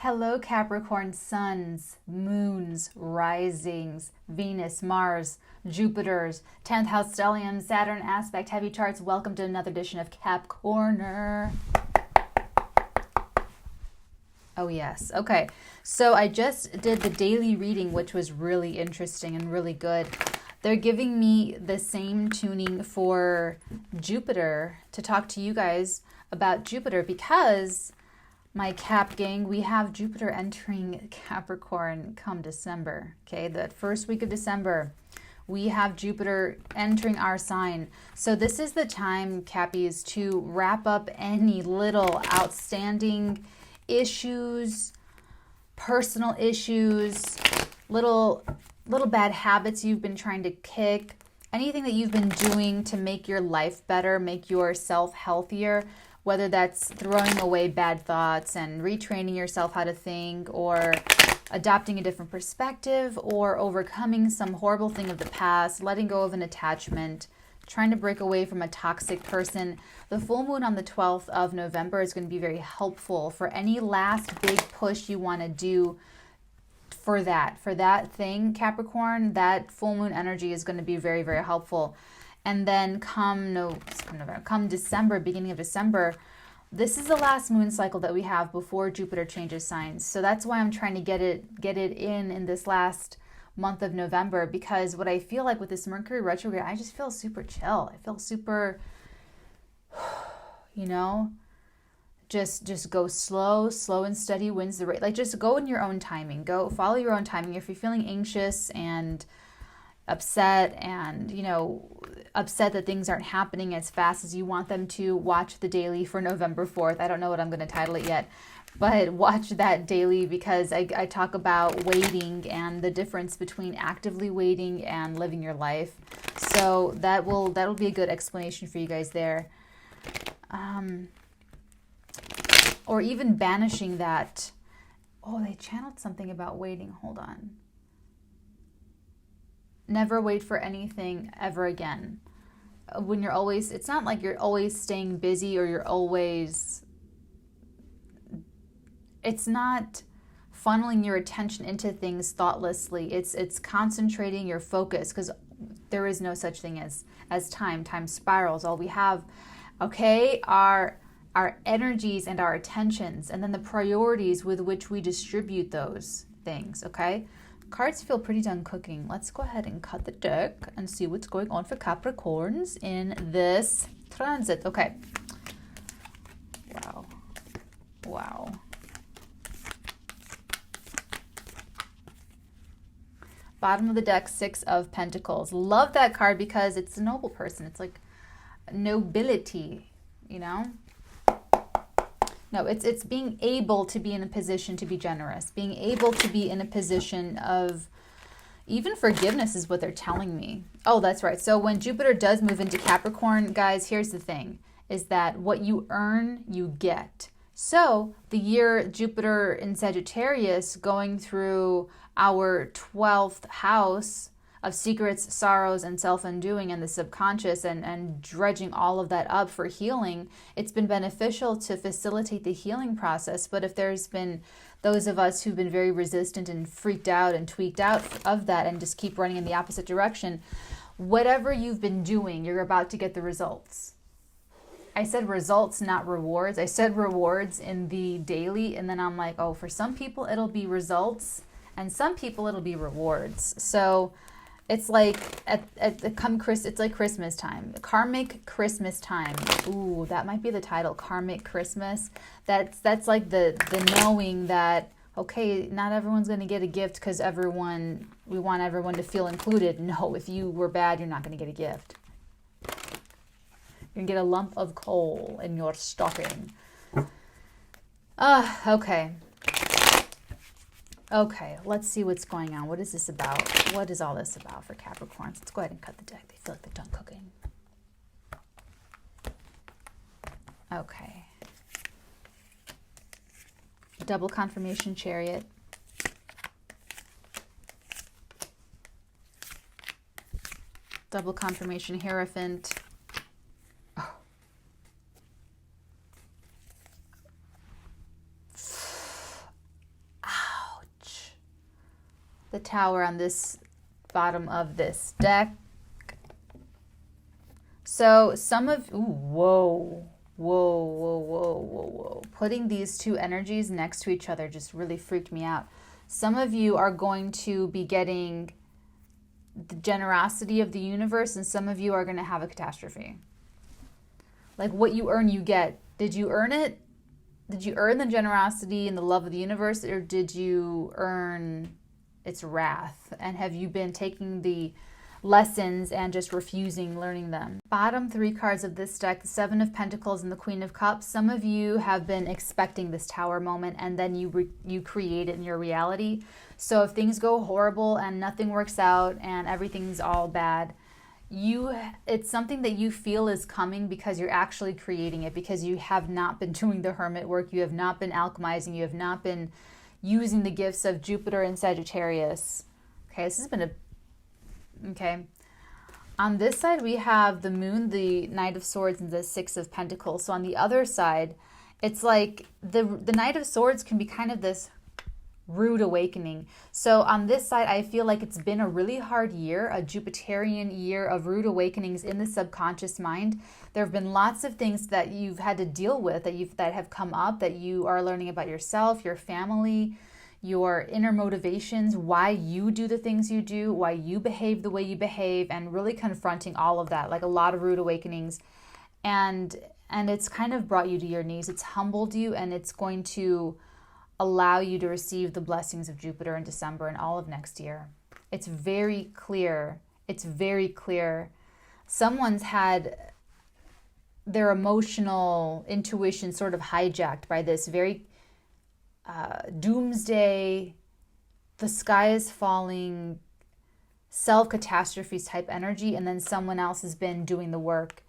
Hello, Capricorn Suns, Moons, Risings, Venus, Mars, Jupiters, 10th House Stelliums, Saturn aspect, heavy charts. Welcome to another edition of Cap Corner. Oh, yes. Okay. So I just did the daily reading, which was really interesting and really good. They're giving me the same tuning for Jupiter to talk to you guys about Jupiter because my Cap gang, we have Jupiter entering Capricorn come December. Okay, that first week of December, we have Jupiter entering our sign. So this is the time, Cappies, to wrap up any little outstanding issues, personal issues, little bad habits you've been trying to kick, anything that you've been doing to make your life better, make yourself healthier, whether that's throwing away bad thoughts and retraining yourself how to think, or adopting a different perspective, or overcoming some horrible thing of the past, letting go of an attachment, trying to break away from a toxic person. The full moon on the 12th of November is going to be very helpful for any last big push you want to do for that thing, Capricorn. That full moon energy is going to be very, very helpful. And then come December, beginning of December, this is the last moon cycle that we have before Jupiter changes signs. So that's why I'm trying to get it in this last month of November, because what I feel like with this Mercury retrograde, I just feel super chill. I feel super, just go slow and steady wins the race. Like, just go in your own timing. Go follow your own timing. If you're feeling anxious and upset and, upset that things aren't happening as fast as you want them to, watch the daily for November 4th. I don't know what I'm going to title it yet, but watch that daily because I talk about waiting and the difference between actively waiting and living your life. So that'll be a good explanation for you guys there. Or even banishing that. Oh, they channeled something about waiting. Hold on. Never wait for anything ever again. When you're always, it's not like you're always staying busy or you're always, it's not funneling your attention into things thoughtlessly. It's concentrating your focus, because there is no such thing as time. Time spirals. All we have, okay, are our energies and our attentions, and then the priorities with which we distribute those things, okay? Cards feel pretty done cooking. Let's go ahead and cut the deck and see what's going on for Capricorns in this transit. Okay. Wow. Bottom of the deck, Six of Pentacles. Love that card because it's a noble person. It's like nobility, No, it's being able to be in a position to be generous, being able to be in a position of even forgiveness is what they're telling me. Oh, that's right. So when Jupiter does move into Capricorn, guys, here's the thing, is that what you earn, you get. So the year Jupiter in Sagittarius going through our 12th house of secrets, sorrows, and self-undoing and the subconscious and dredging all of that up for healing, it's been beneficial to facilitate the healing process. But if there's been those of us who've been very resistant and freaked out and tweaked out of that and just keep running in the opposite direction, whatever you've been doing, you're about to get the results. I said results, not rewards. I said rewards in the daily, and then I'm like, oh, for some people it'll be results, and some people it'll be rewards. So it's like it's like Christmas time, karmic Christmas time. Ooh, that might be the title, karmic Christmas. That's like the knowing that, okay, not everyone's going to get a gift because we want everyone to feel included. No, if you were bad, you're not going to get a gift. You're going to get a lump of coal in your stocking. Okay, let's see what's going on. What is this about? What is all this about for Capricorns? Let's go ahead and cut the deck. They feel like they're done cooking. Okay. Double confirmation, Chariot. Double confirmation, Hierophant. Oh. the Tower on this bottom of this deck. So some of, ooh, whoa. Putting these two energies next to each other just really freaked me out. Some of you are going to be getting the generosity of the universe, and some of you are going to have a catastrophe. Like what you earn, you get. Did you earn it? Did you earn the generosity and the love of the universe, or did you earn its wrath? And have you been taking the lessons and just refusing learning them? Bottom three cards of this deck, the Seven of Pentacles and the Queen of Cups. Some of you have been expecting this Tower moment, and then you create it in your reality. So if things go horrible and nothing works out and everything's all bad, it's something that you feel is coming because you're actually creating it, because you have not been doing the hermit work, you have not been alchemizing, you have not been using the gifts of Jupiter and Sagittarius. Okay, this has been okay. On this side, we have the Moon, the Knight of Swords, and the Six of Pentacles. So on the other side, it's like the Knight of Swords can be kind of this rude awakening. So on this side, I feel like it's been a really hard year, a Jupiterian year of rude awakenings in the subconscious mind. There have been lots of things that you've had to deal with, that have come up, that you are learning about yourself, your family, your inner motivations, why you do the things you do, why you behave the way you behave, and really confronting all of that, like a lot of rude awakenings. And it's kind of brought you to your knees. It's humbled you, and it's going to allow you to receive the blessings of Jupiter in December and all of next year. It's very clear. It's very clear. Someone's had their emotional intuition sort of hijacked by this very doomsday, the sky is falling, self-catastrophes type energy, and then someone else has been doing the work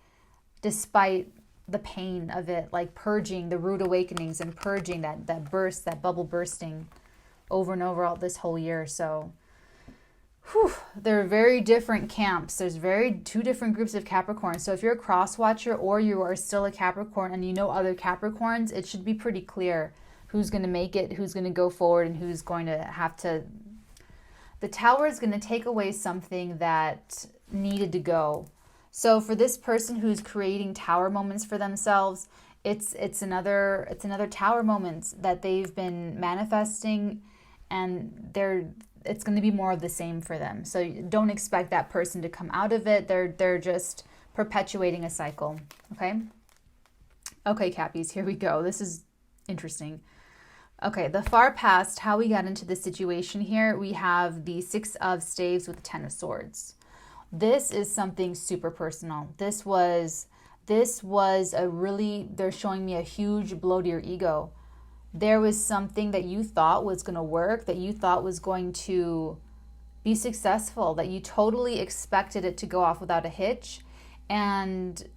despite the pain of it, like purging the rude awakenings and purging that burst, that bubble bursting over and over all this whole year. So there are very different camps. There's two different groups of Capricorns. So if you're a cross watcher or you are still a Capricorn and you know other Capricorns, it should be pretty clear who's going to make it, who's going to go forward, and who's going to have to. The Tower is going to take away something that needed to go. So for this person who's creating Tower moments for themselves, it's another Tower moment that they've been manifesting, and it's going to be more of the same for them. So don't expect that person to come out of it. They're just perpetuating a cycle. Okay, Cappies, here we go. This is interesting. Okay, the far past, how we got into this situation here, we have the Six of Staves with the Ten of Swords. This is something super personal. This was a really, they're showing me a huge blow to your ego. There was something that you thought was going to work, that you thought was going to be successful, that you totally expected it to go off without a hitch, and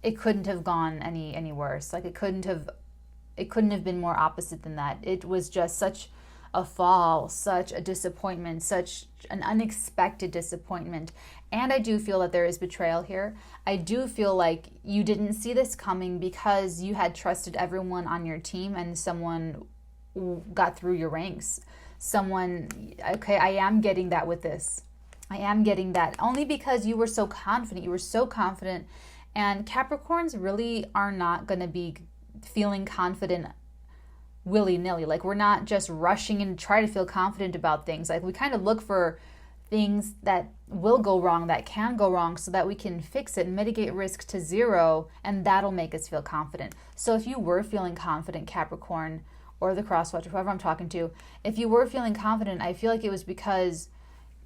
it couldn't have gone any worse. Like it couldn't have been more opposite than that. It was just such a fall, such a disappointment, such an unexpected disappointment. And I do feel that there is betrayal here. I do feel like you didn't see this coming because you had trusted everyone on your team and someone got through your ranks. I am getting that with this. I am getting that only because you were so confident. You were so confident. And Capricorns really are not going to be feeling confident willy-nilly. Like we're not just rushing in to try to feel confident about things. Like we kind of look for things that will go wrong, that can go wrong, so that we can fix it and mitigate risk to zero, and that'll make us feel confident. So if you were feeling confident, Capricorn, or the crosswatcher, whoever I'm talking to, if you were feeling confident, I feel like it was because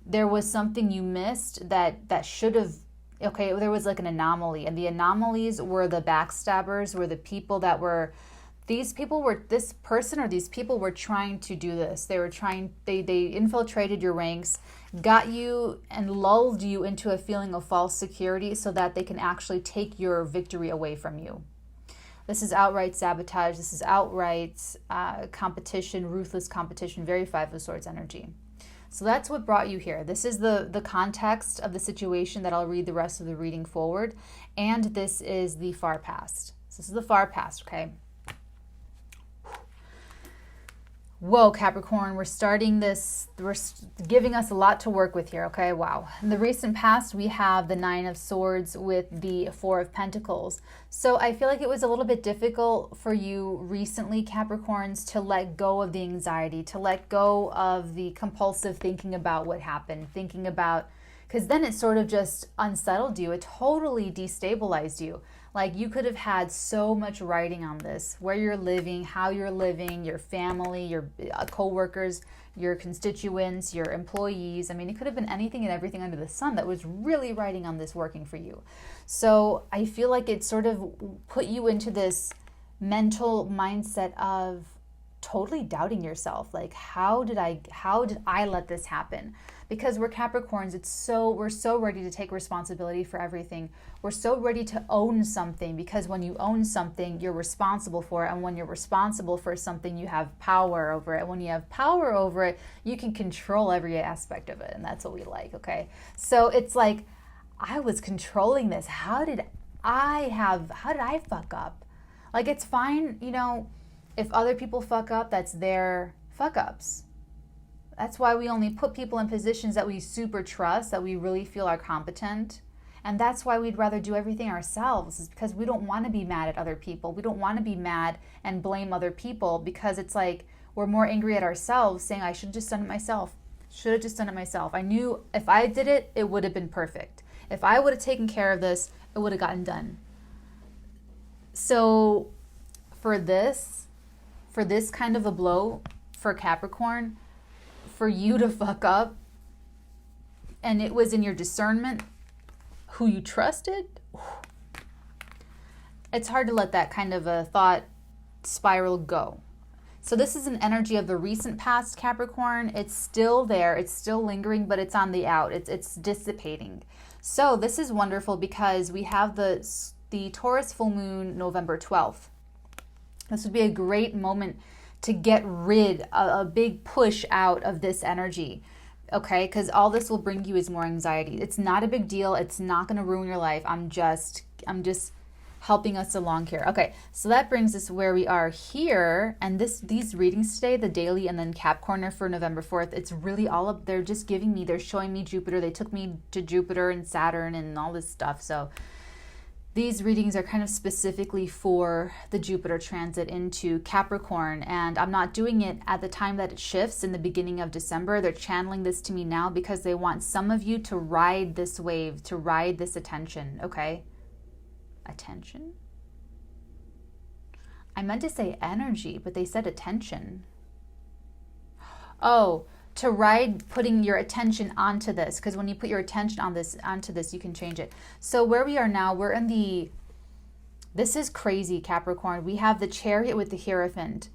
there was something you missed that should have, there was like an anomaly, and the anomalies were the backstabbers, were the people that were, these people were trying to do this. They infiltrated your ranks, got you and lulled you into a feeling of false security so that they can actually take your victory away from you. This is outright sabotage. This is outright competition, ruthless competition, very Five of Swords energy. So that's what brought you here. This is the context of the situation that I'll read the rest of the reading forward. And this is the far past. So this is the far past, okay? Whoa, Capricorn, we're starting this, giving us a lot to work with here, okay? Wow. In the recent past, we have the Nine of Swords with the Four of Pentacles. So I feel like it was a little bit difficult for you recently, Capricorns, to let go of the anxiety, to let go of the compulsive thinking about what happened, thinking about, because then it sort of just unsettled you. It totally destabilized you. Like, you could have had so much writing on this, where you're living, how you're living, your family, your co-workers, your constituents, your employees. I mean, it could have been anything and everything under the sun that was really writing on this working for you. So I feel like it sort of put you into this mental mindset of totally doubting yourself. Like, how did I let this happen? Because we're Capricorns, we're so ready to take responsibility for everything. We're so ready to own something, because when you own something, you're responsible for it. And when you're responsible for something, you have power over it. When you have power over it, you can control every aspect of it. And that's what we like, okay? So it's like, I was controlling this. How did I fuck up? Like, it's fine, you know, if other people fuck up, that's their fuck ups. That's why we only put people in positions that we super trust, that we really feel are competent. And that's why we'd rather do everything ourselves, is because we don't want to be mad at other people. We don't want to be mad and blame other people, because it's like we're more angry at ourselves, saying, I should have just done it myself. Should have just done it myself. I knew if I did it, it would have been perfect. If I would have taken care of this, it would have gotten done. So for this kind of a blow for Capricorn, for you to fuck up, and it was in your discernment who you trusted, it's hard to let that kind of a thought spiral go. So this is an energy of the recent past, Capricorn. It's still there, it's still lingering, but it's on the out, it's dissipating. So this is wonderful, because we have the Taurus full moon November 12th. This would be a great moment to get rid, a big push out of this energy, okay? Because all this will bring you is more anxiety. It's not a big deal. It's not going to ruin your life. I'm just helping us along here. Okay, so that brings us where we are here. And these readings today, the daily and then Capricorn for November 4th, it's really all up. They're just they're showing me Jupiter. They took me to Jupiter and Saturn and all this stuff. So these readings are kind of specifically for the Jupiter transit into Capricorn, and I'm not doing it at the time that it shifts in the beginning of December. They're channeling this to me now because they want some of you to ride this wave, to ride this attention, okay? Attention? I meant to say energy, but they said attention. Oh, to ride, putting your attention onto this, because when you put your attention onto this, you can change it. So where we are now, we're in this is crazy, Capricorn. We have the Chariot with the Hierophant.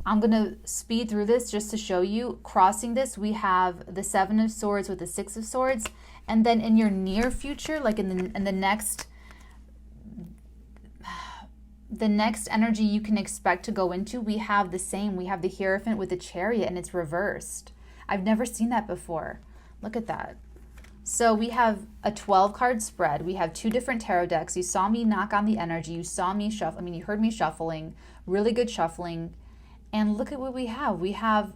I'm going to speed through this just to show you. Crossing this, we have the Seven of Swords with the Six of Swords. And then in your near future, like in the next energy you can expect to go into, we have the same. We have the Hierophant with the Chariot, and it's reversed. I've never seen that before. Look at that. So we have a 12-card spread. We have two different tarot decks. You saw me knock on the energy. You saw me shuffle. I mean, you heard me shuffling. Really good shuffling. And look at what we have. We have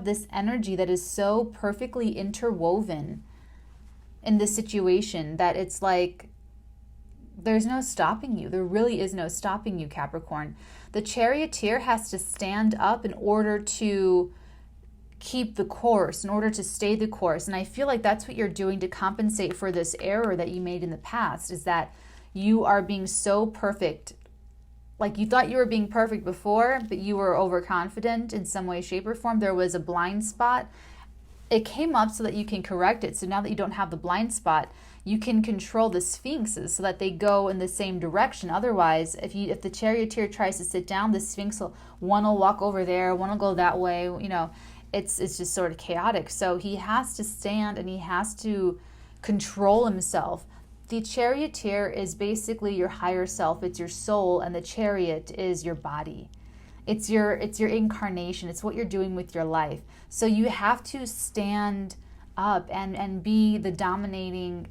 this energy that is so perfectly interwoven in this situation that it's like there's no stopping you. There really is no stopping you, Capricorn. The Charioteer has to stand up in order to keep the course, in order to stay the course. And I feel like that's what you're doing to compensate for this error that you made in the past, is that you are being so perfect. Like, you thought you were being perfect before, but you were overconfident in some way, shape, or form. There was a blind spot. It came up so that you can correct it. So now that you don't have the blind spot, you can control the sphinxes so that they go in the same direction. Otherwise, if the Charioteer tries to sit down, the sphinx one will walk over there, one will go that way, you know. It's just sort of chaotic. So he has to stand and he has to control himself. The Charioteer is basically your higher self. It's your soul, and the Chariot is your body. It's your incarnation. It's what you're doing with your life. So you have to stand up and be the dominating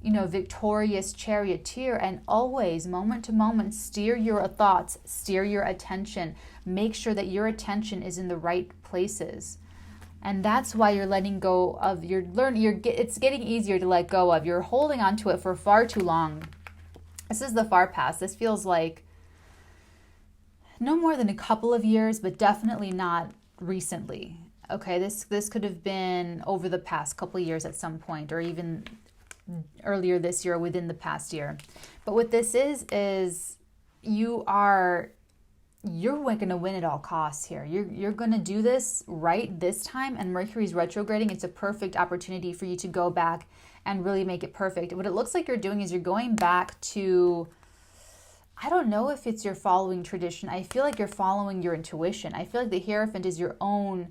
victorious charioteer, and always, moment to moment, steer your thoughts, steer your attention. Make sure that your attention is in the right places. And that's why you're letting go of it's getting easier to let go of. You're holding on to it for far too long. This is the far past. This feels like no more than a couple of years, but definitely not recently. Okay, this could have been over the past couple of years at some point, or even earlier this year, within the past year. But what this is you're going to win at all costs here. You're going to do this right this time, and Mercury's retrograding. It's a perfect opportunity for you to go back and really make it perfect. What it looks like you're doing is you're going back to, I don't know if it's you're following tradition. I feel like you're following your intuition. I feel like the Hierophant is your own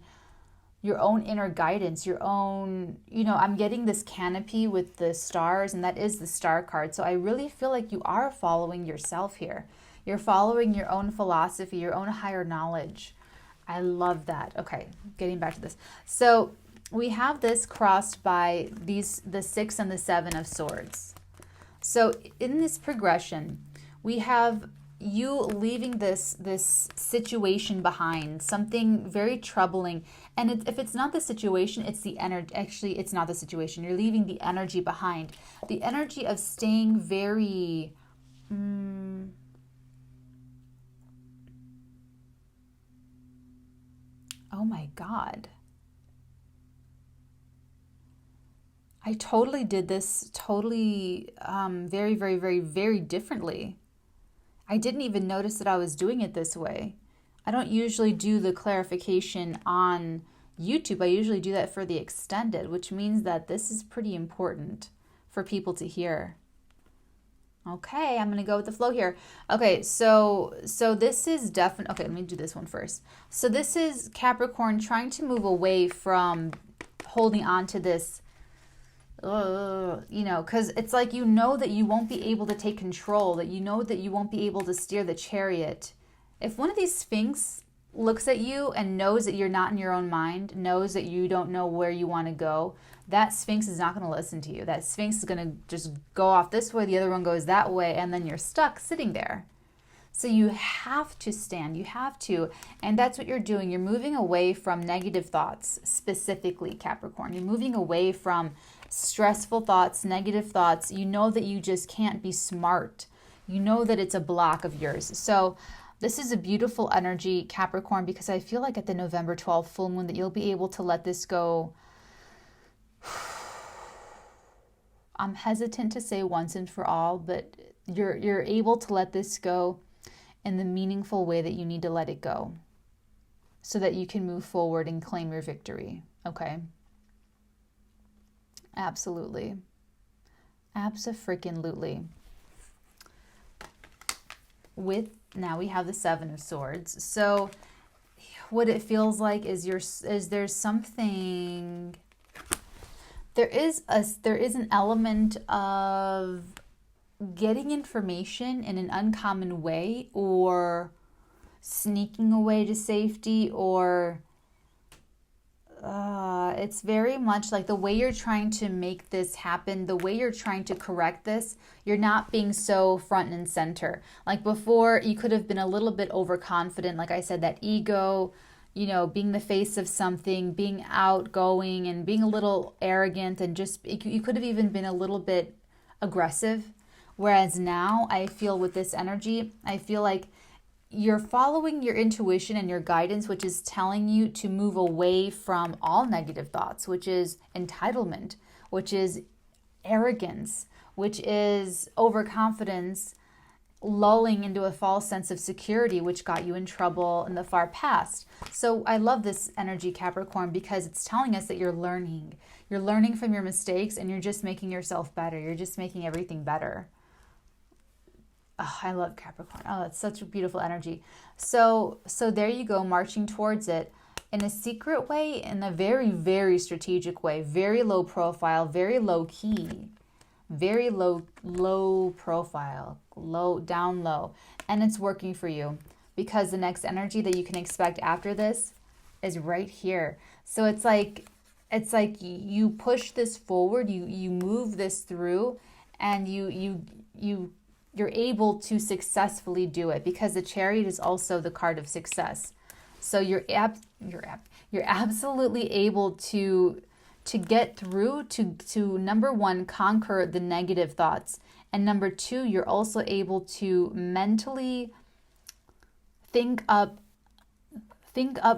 inner guidance, your own, I'm getting this canopy with the stars, and that is the star card. So I really feel like you are following yourself here. You're following your own philosophy, your own higher knowledge. I love that. Okay, getting back to this. So we have this crossed by the 6 and the 7 of Swords. So in this progression, we have you leaving this situation behind, something very troubling. And if it's not the situation, it's the energy. Actually, it's not the situation. You're leaving the energy behind. The energy of staying very... oh my God. I totally did this very, very, very, very differently. I didn't even notice that I was doing it this way. I don't usually do the clarification on YouTube. I usually do that for the extended, which means that this is pretty important for people to hear. Okay, I'm going to go with the flow here. Okay, so this is definitely... okay, let me do this one first. So this is Capricorn trying to move away from holding on to this, because it's like that you won't be able to take control, that that you won't be able to steer the chariot. If one of these Sphinx looks at you and knows that you're not in your own mind, knows that you don't know where you want to go, that Sphinx is not going to listen to you. That Sphinx is going to just go off this way, the other one goes that way, and then you're stuck sitting there. So you have to stand, you have to, and that's what you're doing. You're moving away from negative thoughts, specifically Capricorn. You're moving away from stressful thoughts, negative thoughts. You know that you just can't be smart. You know that it's a block of yours. So this is a beautiful energy, Capricorn, because I feel like at the November 12th full moon that you'll be able to let this go. I'm hesitant to say once and for all, but you're able to let this go in the meaningful way that you need to let it go so that you can move forward and claim your victory. Okay? Absolutely. Abso-freaking-lutely. Now we have the 7 of Swords. So what it feels like is there's something... There is an element of getting information in an uncommon way, or sneaking away to safety, or it's very much like the way you're trying to make this happen, the way you're trying to correct this, you're not being so front and center. Like before, you could have been a little bit overconfident, like I said, that ego, being the face of something, being outgoing and being a little arrogant, and just, you could have even been a little bit aggressive. Whereas now I feel with this energy, I feel like you're following your intuition and your guidance, which is telling you to move away from all negative thoughts, which is entitlement, which is arrogance, which is overconfidence, lulling into a false sense of security, which got you in trouble in the far past. So I love this energy, Capricorn, because it's telling us that you're learning. You're learning from your mistakes, and you're just making yourself better. You're just making everything better. Oh, I love Capricorn. Oh, it's such a beautiful energy. So there you go, marching towards it in a secret way, in a very, very strategic way, very low profile, very low key, very low profile, down low. And it's working for you, because the next energy that you can expect after this is right here. So it's like you push this forward, you move this through, and you're able to successfully do it, because the Chariot is also the card of success. So you're absolutely able to get through to number one, conquer the negative thoughts, and number two, you're also able to mentally think up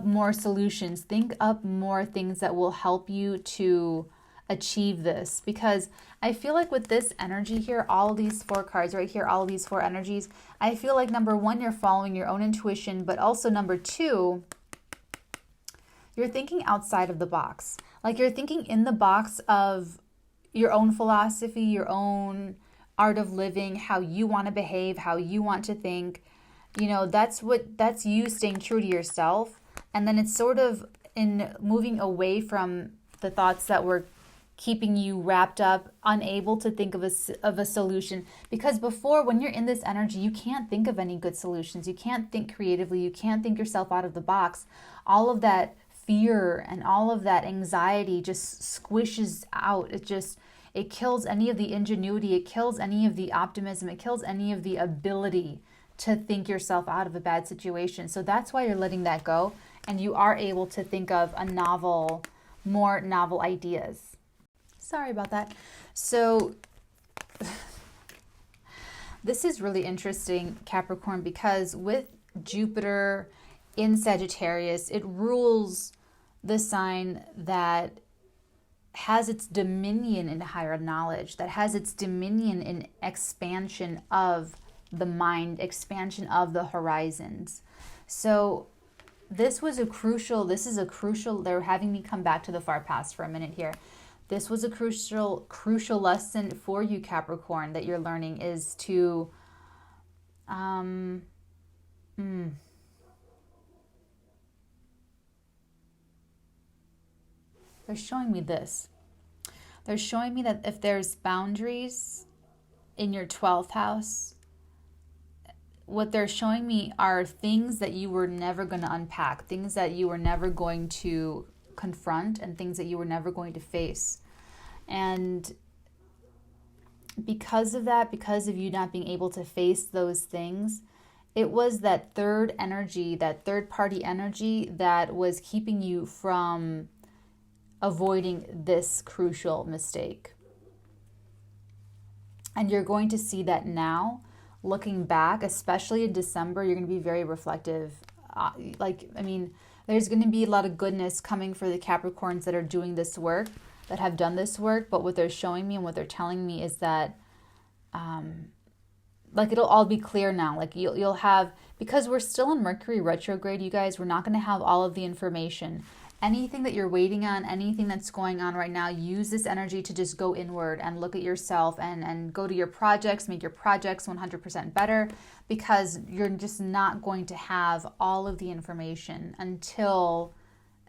more solutions, think up more things that will help you to achieve this. Because I feel like with this energy here, all these four cards right here, all of these four energies, I feel like number one, you're following your own intuition, but also number two, you're thinking outside of the box. Like you're thinking in the box of your own philosophy, your own art of living, how you want to behave, how you want to think. You know, that's you staying true to yourself. And then it's sort of in moving away from the thoughts that were keeping you wrapped up, unable to think of a solution. Because before, when you're in this energy, you can't think of any good solutions. You can't think creatively. You can't think yourself out of the box. All of that fear and all of that anxiety just squishes out. It kills any of the ingenuity. It kills any of the optimism. It kills any of the ability to think yourself out of a bad situation. So that's why you're letting that go. And you are able to think of more novel ideas. Sorry about that. So this is really interesting, Capricorn, because with Jupiter in Sagittarius, it rules the sign that has its dominion in higher knowledge, that has its dominion in expansion of the mind, expansion of the horizons. So this is a crucial, they're having me come back to the far past for a minute here. This was a crucial lesson for you, Capricorn, that you're learning, is to they're showing me this. They're showing me that if there's boundaries in your 12th house, what they're showing me are things that you were never going to unpack, things that you were never going to confront, and things that you were never going to face. And because of that, because of you not being able to face those things, it was that third energy, that third party energy, that was keeping you from avoiding this crucial mistake. And you're going to see that now, looking back, especially in December, you're going to be very reflective. There's going to be a lot of goodness coming for the Capricorns that are doing this work, that have done this work. But what they're showing me and what they're telling me is that it'll all be clear now. Like you'll have, because we're still in Mercury retrograde, you guys, we're not going to have all of the information. Anything that you're waiting on, anything that's going on right now, use this energy to just go inward and look at yourself and go to your projects, make your projects 100% better, because you're just not going to have all of the information until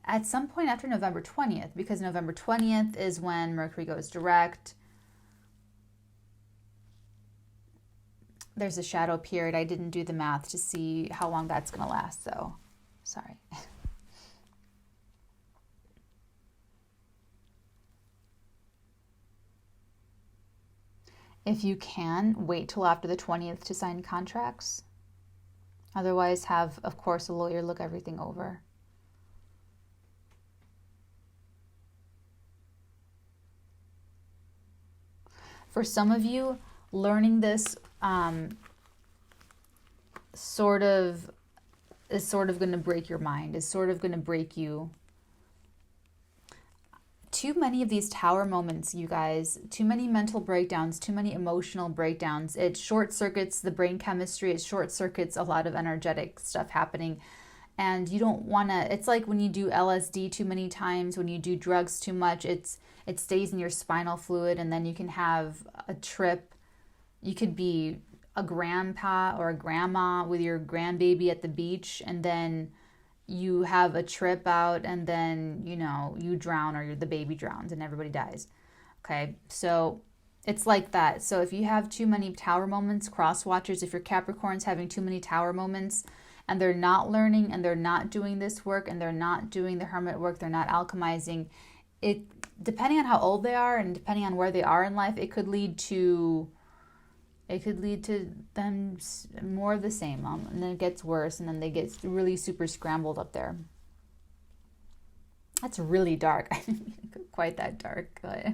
at some point after November 20th, because November 20th is when Mercury goes direct. There's a shadow period. I didn't do the math to see how long that's going to last, so sorry. If you can, wait till after the 20th to sign contracts. Otherwise, have, of course, a lawyer look everything over. For some of you, learning this is sort of going to break your mind, is sort of going to break you. Too many of these tower moments, you guys, too many mental breakdowns, too many emotional breakdowns. It short circuits the brain chemistry. It short circuits a lot of energetic stuff happening. And you don't want to, it's like when you do LSD too many times, when you do drugs too much, it stays in your spinal fluid, and then you can have a trip. You could be a grandpa or a grandma with your grandbaby at the beach, and then you have a trip out, and then, you drown, or the baby drowns and everybody dies. Okay, so it's like that. So if you have too many tower moments, cross watchers, if your Capricorn's having too many tower moments, and they're not learning, and they're not doing this work, and they're not doing the hermit work, they're not alchemizing, depending on how old they are and depending on where they are in life, it could lead to them more of the same, and then it gets worse, and then they get really super scrambled up there. That's really dark. I didn't mean to go quite that dark, but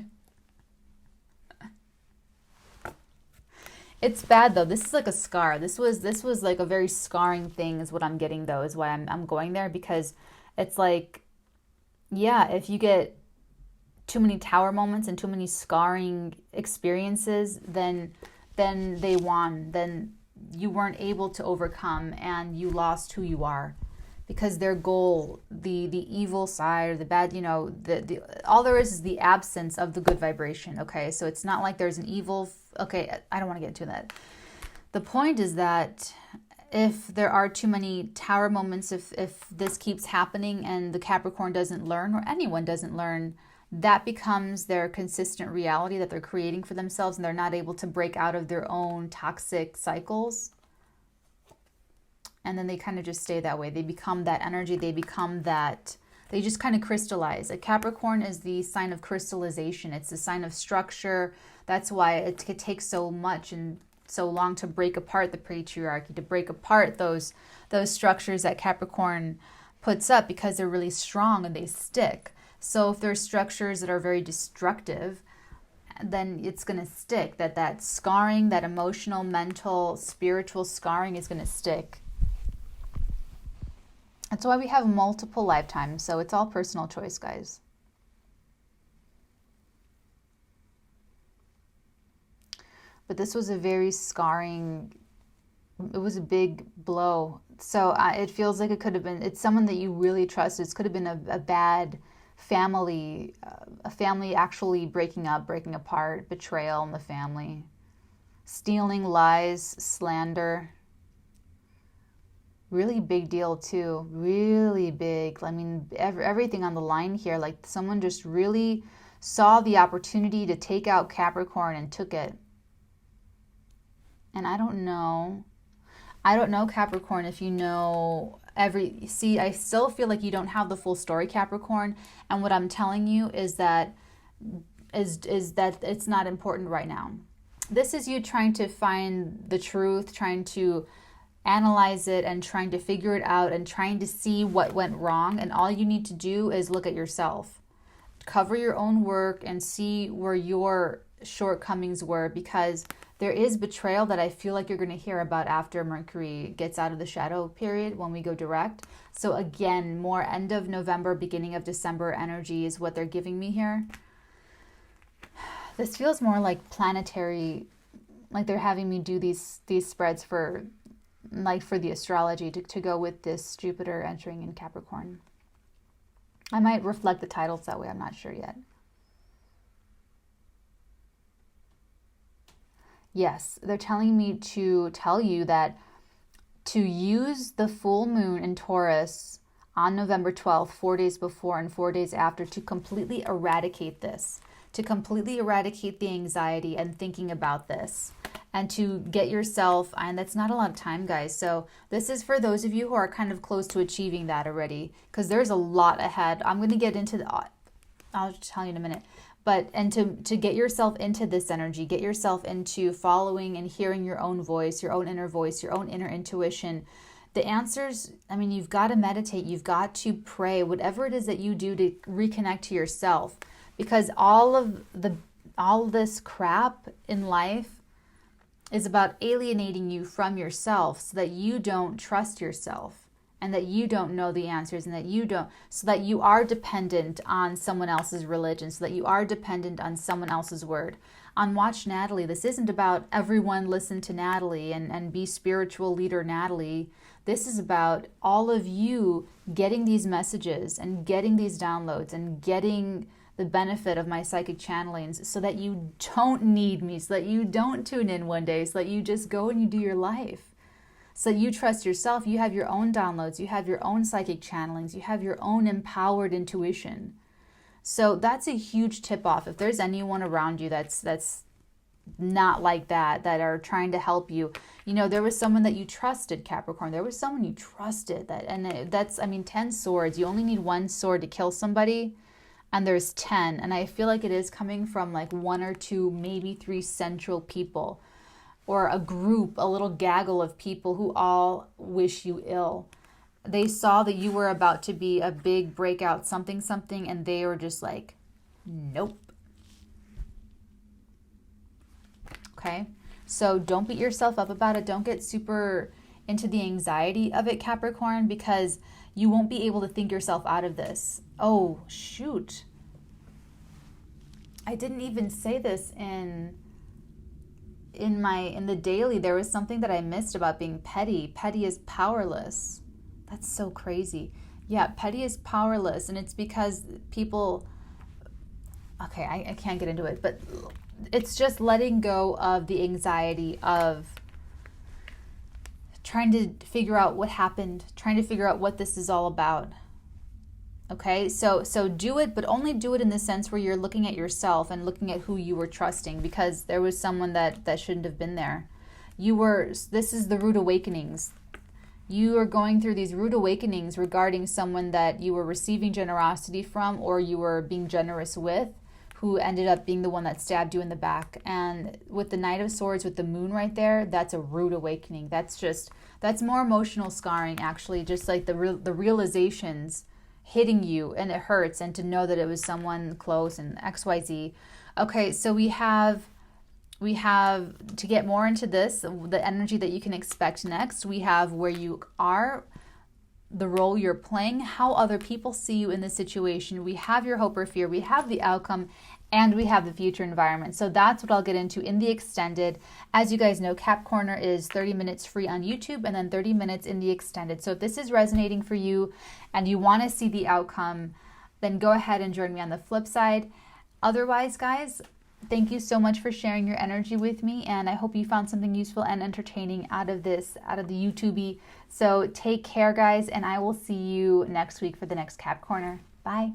it's bad though. This is like a scar. This was like a very scarring thing is what I'm getting though, is why I'm going there, because it's like, yeah, if you get too many tower moments and too many scarring experiences, then they won. Then you weren't able to overcome and you lost who you are, because their goal, the evil side or the bad, the all there is the absence of the good vibration. Okay, so it's not like there's an evil. Okay, I don't want to get into that. The point is that if there are too many tower moments, if this keeps happening and the Capricorn doesn't learn, or anyone doesn't learn, that becomes their consistent reality that they're creating for themselves, and they're not able to break out of their own toxic cycles. And then they kind of just stay that way. They become that energy. They become that, they just kind of crystallize. A Capricorn is the sign of crystallization. It's the sign of structure. That's why it could take so much and so long to break apart the patriarchy, to break apart those structures that Capricorn puts up, because they're really strong and they stick. So if there's structures that are very destructive, then it's going to stick. That scarring, that emotional, mental, spiritual scarring is going to stick. That's why we have multiple lifetimes. So it's all personal choice, guys. But this was a very scarring, it was a big blow. So it feels like it could have been, it's someone that you really trusted. It could have been a bad family, a family actually breaking up, breaking apart, betrayal in the family, stealing, lies, slander. Really big deal too, really big. I mean, everything on the line here, like someone just really saw the opportunity to take out Capricorn and took it. And I don't know, Capricorn, if you know I still feel like you don't have the full story, Capricorn. And what I'm telling you is that it's not important right now. This is you trying to find the truth, trying to analyze it and trying to figure it out and trying to see what went wrong. And all you need to do is look at yourself, cover your own work and see where your shortcomings were, because there is betrayal that I feel like you're going to hear about after Mercury gets out of the shadow period when we go direct. So again, more end of November, beginning of December energy is what they're giving me here. This feels more like planetary, like they're having me do these spreads for the astrology to go with this Jupiter entering in Capricorn. I might reflect the titles that way. I'm not sure yet. Yes, they're telling me to tell you that to use the full moon in Taurus on November 12th, 4 days before and 4 days after, to completely eradicate this, to completely eradicate the anxiety and thinking about this, and to get yourself, and that's not a lot of time, guys. So this is for those of you who are kind of close to achieving that already, because there's a lot ahead. I'm going to get into I'll tell you in a minute. But, and to get yourself into this energy, get yourself into following and hearing your own voice, your own inner voice, your own inner intuition. The answers, I mean, you've got to meditate, you've got to pray, whatever it is that you do to reconnect to yourself. Because all this crap in life is about alienating you from yourself so that you don't trust yourself. And that you don't know the answers, and so that you are dependent on someone else's religion, so that you are dependent on someone else's word. On WatchNatalee, this isn't about everyone listen to Natalie and be spiritual leader Natalie. This is about all of you getting these messages and getting these downloads and getting the benefit of my psychic channelings, so that you don't need me, so that you don't tune in one day, so that you just go and you do your life. So you trust yourself, you have your own downloads, you have your own psychic channelings, you have your own empowered intuition. So that's a huge tip off. If there's anyone around you that's not like that are trying to help you, there was someone that you trusted, Capricorn. There was someone you trusted 10 swords. You only need one sword to kill somebody. and there's 10. And I feel like it is coming from like 1 or 2, maybe 3 central people, or a group, a little gaggle of people who all wish you ill. They saw that you were about to be a big breakout something, and they were just like, nope. Okay? So don't beat yourself up about it. Don't get super into the anxiety of it, Capricorn, because you won't be able to think yourself out of this. Oh, shoot. I didn't even say this in the daily. There was something that I missed about being petty. Petty is powerless. That's so crazy. Yeah, petty is powerless, and it's because people, okay, I can't get into it, but it's just letting go of the anxiety of trying to figure out what happened, trying to figure out what this is all about. Okay, so do it, but only do it in the sense where you're looking at yourself and looking at who you were trusting, because there was someone that shouldn't have been there. This is the rude awakenings. You are going through these rude awakenings regarding someone that you were receiving generosity from, or you were being generous with, who ended up being the one that stabbed you in the back. And with the Knight of Swords, with the moon right there, that's a rude awakening. That's more emotional scarring, actually, just like the realizations hitting you, and it hurts, and to know that it was someone close and XYZ. Okay, so we have, to get more into this, the energy that you can expect next, we have where you are, the role you're playing, how other people see you in the situation. We have your hope or fear, we have the outcome, and we have the future environment. So that's what I'll get into in the extended. As you guys know, Cap Corner is 30 minutes free on YouTube, and then 30 minutes in the extended. So if this is resonating for you and you want to see the outcome, then go ahead and join me on the flip side. Otherwise, guys, thank you so much for sharing your energy with me, and I hope you found something useful and entertaining out of the YouTube. So take care, guys, and I will see you next week for the next Cap Corner. Bye.